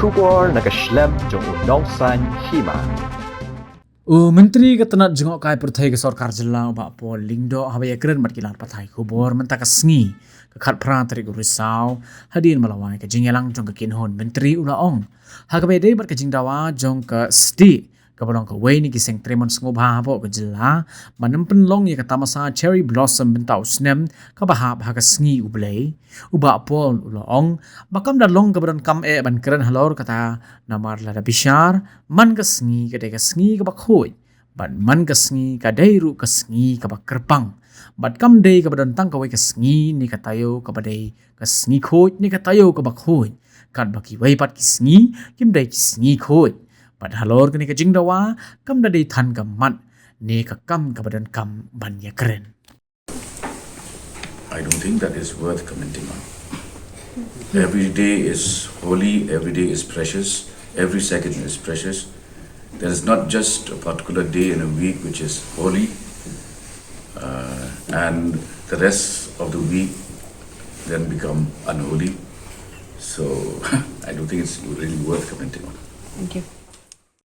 Shubor nakaslem jong unongsan Hima. Menteri ketenat jengok kai perthai ke sarkar jela ba pol lingdo habaya Kren matkilan pathai khubor mentaka Sngi ke khat pra tarik Risau hadin malawai ke jingelang jong ke kinhon menteri ulaong hakabe dei bar ke Jingdawa jong ke sdi ke balong ke wei ni kiseng tremon sngobha bo ke jela manempen long ye ke tamasa cherry blossom bentau snem ke bahap ha ke Sngi ublei uba pol ulaong bakam da long ke badan kam ban Kren Halor kata namar lada bishar man ke Sngi ke bak Khuid ban man ke Sngi ka ru ke Sngi ka bak kerpang bat kam dei ka badan tang ka wei ke Sngi ni ka tayo ka badai ke Sngi Khuid ni ka tayo ka bak Khuid kat baki wei pat ki Sngi kim dei ki Sngi Khuid bat Halor ke ni ka Jingdawa kam da dei than ka mat ni ka kam ka badan kam ban ya Kren. I don't think that is worth commenting on. Every day is holy, every day is precious, every second is precious. There is not just a particular day in a week which is holy, and the rest of the week then become unholy. So I don't think it's really worth commenting on. Thank you.